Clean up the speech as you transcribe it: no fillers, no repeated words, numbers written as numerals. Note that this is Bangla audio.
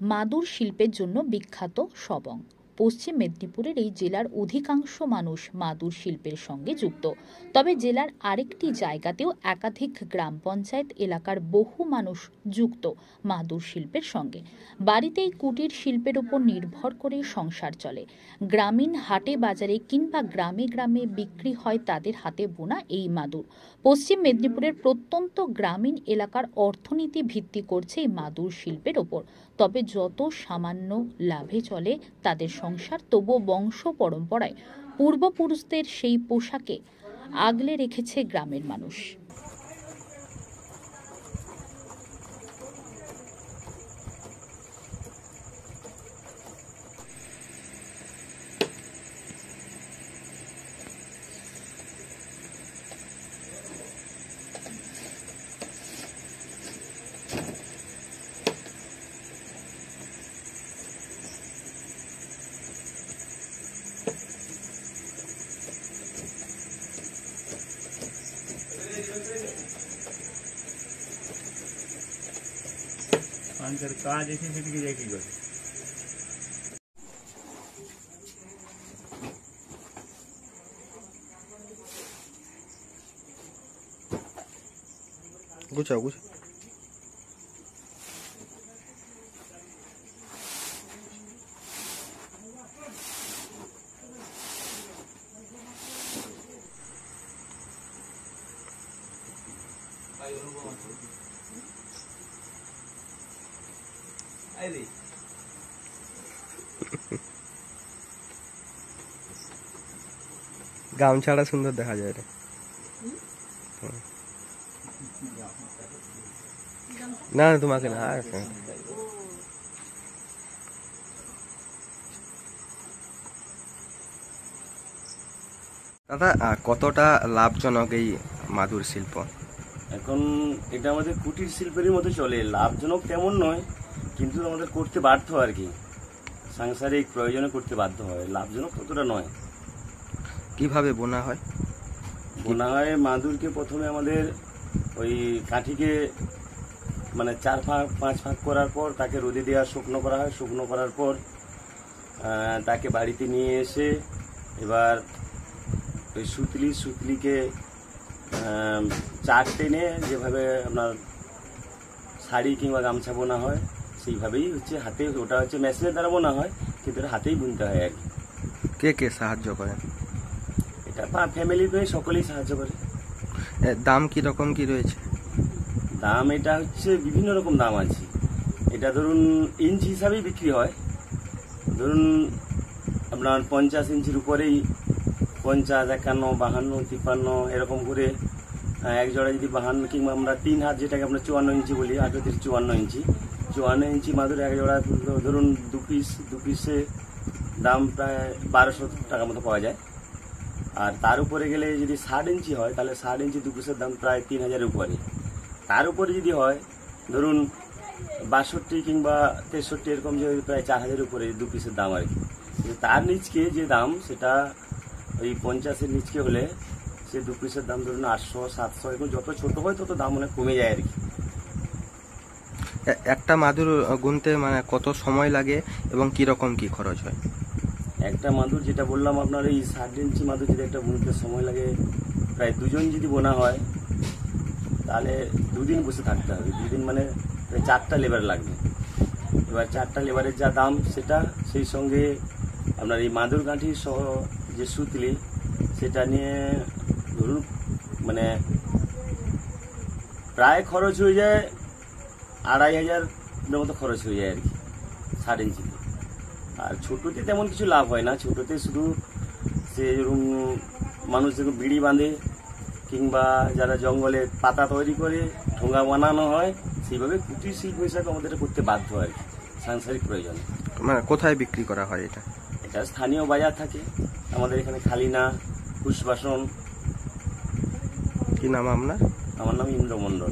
মাদুর শিল্পের জন্য বিখ্যাত সবং। পশ্চিম মেদিনীপুরের এই জেলার অধিকাংশ মানুষ মাদুর শিল্পের সঙ্গে যুক্ত। তবে জেলার আরেকটি জায়গাতেও একাধিক গ্রাম পঞ্চায়েত এলাকার বহু মানুষ যুক্ত মাদুর শিল্পের সঙ্গে। বাড়িতেই কুটির শিল্পের উপর নির্ভর করে সংসার চলে। গ্রামীণ হাটে বাজারে কিংবা গ্রামে গ্রামে বিক্রি হয় তাদের হাতে বোনা এই মাদুর। পশ্চিম মেদিনীপুরের প্রত্যন্ত গ্রামীণ এলাকার অর্থনীতি ভিত্তি করছে এই মাদুর শিল্পের ওপর। তবে যত সামান্য লাভে চলে তাদের সংসার, তবুও বংশ পরম্পরায় পূর্বপুরুষদের সেই পোশাকে আগলে রেখেছে গ্রামের মানুষ। काज ऐसे की जाएगी गुच्छा गुच्छा গামছাটা সুন্দর দেখা যায় রে। না না তোমাকে না, দাদা কতটা লাভজনক এই মাদুর শিল্প? এখন এটা আমাদের কুটির শিল্পের মতো চলে, লাভজনক তেমন নয়, কিন্তু আমাদের করতে বাধ্য আর কি, সাংসারিক প্রয়োজনে করতে বাধ্য হয়, লাভজনক ততটা নয়। কিভাবে বোনা হয়? বোনা হয় মাদুরকে প্রথমে আমাদের ওই কাঠিকে মানে 4 ভাগ 5 ভাগ করার পর তাকে রোদে দেওয়া শুকনো করা হয়। শুকনো করার পর তাকে বাড়িতে নিয়ে এসে এবার ওই সুতলিকে চার টেনে যেভাবে আপনার শাড়ি কিংবা গামছা বোনা হয় সেইভাবেই হচ্ছে হাতে, ওটা হচ্ছে মেশিনের দ্বারা বোনা হয় কিন্তু হাতেই বুনতে হয় আর কি। কে কে সাহায্য করেন? এটা ফ্যামিলির পেয়ে সকলেই সাহায্য করে। দাম কিরকম কি রয়েছে? দাম এটা হচ্ছে বিভিন্ন রকম দাম আছে। এটা ধরুন ইঞ্চি হিসাবেই বিক্রি হয়। ধরুন আপনার 50 ইঞ্চির উপরেই 50, 51, 52, 53 এরকম করে এক জোড়া যদি 52 কিংবা আমরা 3 হাত যেটাকে আমরা 54 ইঞ্চি বলি, 58-54 ইঞ্চি, 54 ইঞ্চি মাদুর এক জোড়া ধরুন দু পিসে দাম প্রায় 1200 টাকা মতো পাওয়া যায়। আর তার উপরে গেলে যদি 60 ইঞ্চি হয় তাহলে 60 ইঞ্চি 2 পিসের দাম প্রায় 3000-এর উপরে। তার উপরে যদি হয় ধরুন 62 কিংবা 63 এরকম যে প্রায় 4000-এর উপরে 2 পিসের দাম আর কি। তার নিচকে যে দাম সেটা ওই 50-এর নিচকে হলে সে 2 পিসের দাম ধরুন 800-700, এবং যত ছোট হয় তত দাম অনেক কমে যায় আর কি। একটা মাদুর গুনতে মানে কত সময় লাগে এবং কিরকম কি খরচ হয়? একটা মাদুর যেটা বললাম আপনার এই 60 ইঞ্চি মাদুর যদি একটা বুনতে সময় লাগে প্রায় 2 জন যদি বোনা হয় তাহলে 2 দিন বসে থাকতে হবে। 2 দিন মানে প্রায় 4টা লেবার লাগবে। এবার 4টা লেবারের যা দাম সেটা, সেই সঙ্গে আপনার এই মাদুর গাঁঠি সহ যে সুতলি সেটা নিয়ে ধরুন মানে প্রায় খরচ হয়ে যায় 2500-এর মতো খরচ হয়ে যায় আর কি 60 ইঞ্চিতে। আর ছোটোতে তেমন কিছু লাভ হয় না। ছোটোতে শুধু সে যেরকম মানুষ যেরকম বিড়ি বাঁধে কিংবা যারা জঙ্গলে পাতা তৈরি করে ঠোঙা বানানো হয়, সেইভাবে কুটির শিল্প হিসাবে আমাদের করতে বাধ্য হয় সাংসারিক প্রয়োজনে। মানে কোথায় বিক্রি করা হয় এটা? এটা স্থানীয় বাজার থাকে আমাদের এখানে, খালিনা, কুশবাসন। কি নাম আপনার? আমার নাম ইন্দ্র মণ্ডল।